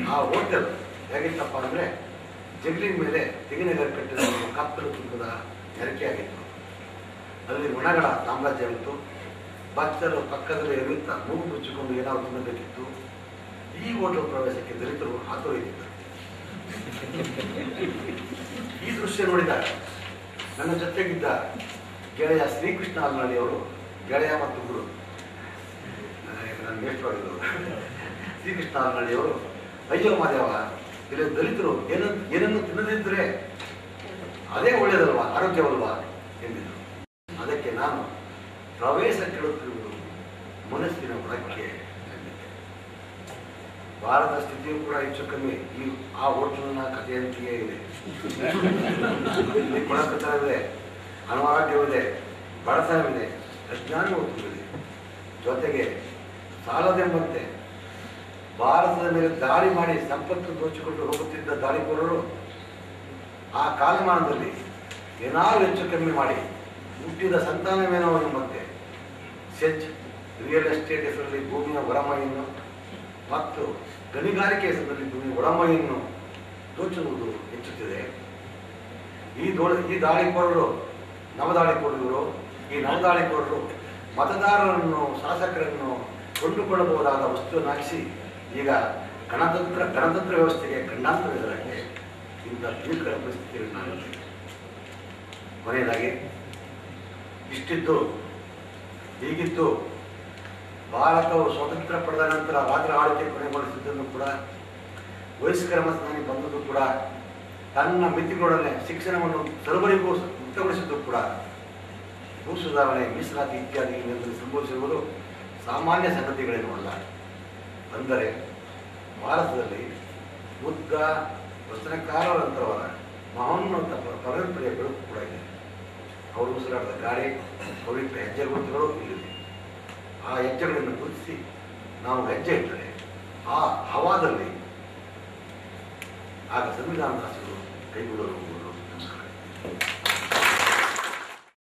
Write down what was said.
ಆ ಹೋಟೆಲ್ ಹೇಗಿತ್ತಪ್ಪ ಅಂದರೆ ಜಗಲಿನ ಮೇಲೆ ತೆಂಗಿನಗರ ಕಟ್ಟಿದ ಕತ್ತಲು ತುಂಬದ ನೆರಕೆಯಾಗಿತ್ತು. ಅಲ್ಲಿ ಒಣಗಳ ಸಾಮ್ರಾಜ್ಯವಿತ್ತು. ಭಕ್ತರು ಪಕ್ಕದಲ್ಲಿ ಎರುತ್ತಾ ಮೂಗು ಮುಚ್ಚಿಕೊಂಡು ಏನಾದರೂ ತಿನ್ನಬೇಕಿತ್ತು. ಈ ಹೋಟೆಲ್ ಪ್ರವೇಶಕ್ಕೆ ದಲಿತರು ಹಾತೊರೆಯುತ್ತಿದ್ದರು. ಈ ದೃಶ್ಯ ನೋಡಿದಾಗ ನನ್ನ ಜೊತೆಗಿದ್ದ ಗೆಳೆಯ ಶ್ರೀಕೃಷ್ಣ ಅಲ್ನಳ್ಳಿಯವರು, ಗೆಳೆಯ ಮತ್ತು ಗುರು ನನಗೆ ಇಷ್ಟವಾಗಿದ್ದರು, ಶ್ರೀಕೃಷ್ಣ ಅಲ್ನಳ್ಳಿಯವರು, ಅಯ್ಯೋ ಮಾದೇವ, ಇಲ್ಲಿ ದಲಿತರು ಏನನ್ನು ತಿನ್ನದಿದ್ದರೆ ಅದೇ ಒಳ್ಳೆಯದಲ್ವಾ, ಆರೋಗ್ಯವಲ್ವಾ ಎಂದಿದ್ದರು. ಅದಕ್ಕೆ ನಾನು ಪ್ರವೇಶ ಕೆಡುತ್ತಿರುವುದು ಮನಸ್ಸಿನ ಒಳಕ್ಕೆ ಎಂದಿದ್ದೆ. ಭಾರತ ಸ್ಥಿತಿಯೂ ಕೂಡ ಹೆಚ್ಚು ಕಮ್ಮಿ ಆ ಹೋಟೆಲ್ನ ಕಥೆಯಂತೆಯೇ ಇದೆ. ಇಲ್ಲಿ ಕೊಳಕತನವಿದೆ, ಅನಾರೋಗ್ಯವಿದೆ, ಬಡತನವಿದೆ, ಅಜ್ಞಾನವೂ ತುಂಬಿದೆ. ಜೊತೆಗೆ ಸಾಲದೆಂಬಂತೆ ಭಾರತದ ಮೇಲೆ ದಾಳಿ ಮಾಡಿ ಸಂಪತ್ತು ದೋಚಿಕೊಂಡು ಹೋಗುತ್ತಿದ್ದ ದಾಳಿಕೋರರು ಆ ಕಾಲಮಾನದಲ್ಲಿ ಏನಾದರೂ ಹೆಚ್ಚು ಕಮ್ಮಿ ಮಾಡಿ ಹುಟ್ಟಿದ ಸಂತಾನವೇನೋ ಎಂಬಂತೆ ಸೆಚ್ ರಿಯಲ್ ಎಸ್ಟೇಟ್ ಹೆಸರಲ್ಲಿ ಭೂಮಿಯ ಒಳಮೈಯನ್ನು ಮತ್ತು ಗಣಿಗಾರಿಕೆ ಹೆಸರಲ್ಲಿ ಭೂಮಿಯ ಒಳಮೈಯನ್ನು ದೋಚುವುದು ಹೆಚ್ಚುತ್ತಿದೆ. ಈ ದಾಳಿಕೋರರು ನವದಾಳಿಕೋರರು ಮತದಾರರನ್ನು, ಶಾಸಕರನ್ನು ಕೊಂಡುಕೊಳ್ಳಬಹುದಾದ ವಸ್ತುವನ್ನಾಗಿಸಿ ಈಗ ಗಣತಂತ್ರ ವ್ಯವಸ್ಥೆಗೆ ಖಂಡಾಂತರ ಎದುರಾಗಿದೆ. ಇಂಥ ಭೀಕರ ಪರಿಸ್ಥಿತಿಯಲ್ಲಿ ನಾನು ಕೊನೆಯದಾಗಿ ಇಷ್ಟಿದ್ದು ಹೀಗಿದ್ದು ಭಾರತವು ಸ್ವಾತಂತ್ರ್ಯ ಪಡೆದ ನಂತರ ರಾಜ್ಯ ಆಳ್ವಿಕೆ ಕೊನೆಗೊಳಿಸಿದ್ದನ್ನು ಕೂಡ ವಯಸ್ಕರ ಮತದಾನ ಬಂದದ್ದು ಕೂಡ ತನ್ನ ಮಿತಿಗಳೊಡನೆ ಶಿಕ್ಷಣವನ್ನು ಸರ್ವರಿಗೂ ಮುಕ್ತಗೊಳಿಸಿದ್ದು ಕೂಡ ಭೂ ಸುಧಾರಣೆ, ಮೀಸಲಾತಿ ಇತ್ಯಾದಿ ಸಂಭವಿಸಿರುವುದು ಸಾಮಾನ್ಯ ಸಂಗತಿಗಳೇನೂ ಅಲ್ಲ. ಅಂದರೆ ಭಾರತದಲ್ಲಿ ಬುದ್ಧ, ವಚನಕಾರರಂತರವರ ಮಹೋನ್ನತ ಪರಂಪರೆಯ ಬೆಳಕು ಕೂಡ ಇದೆ. ಅವರು ಉಸಿರಾಡಿದ ಗಾಳಿ, ಪವಿತ್ರ ಹೆಜ್ಜೆ ಗುರುತುಗಳು ಇಲ್ಲಿದೆ. ಆ ಹೆಜ್ಜೆಗಳನ್ನು ಗುರುತಿಸಿ ನಾವು ಹೆಜ್ಜೆ ಇಟ್ಟರೆ ಆ ಹವಾದಲ್ಲಿ ಆಗ ಸಂವಿಧಾನದ ಆಸೆಗಳು ಕೈಗೊಳ್ಳಲು. ನಮಸ್ಕಾರ.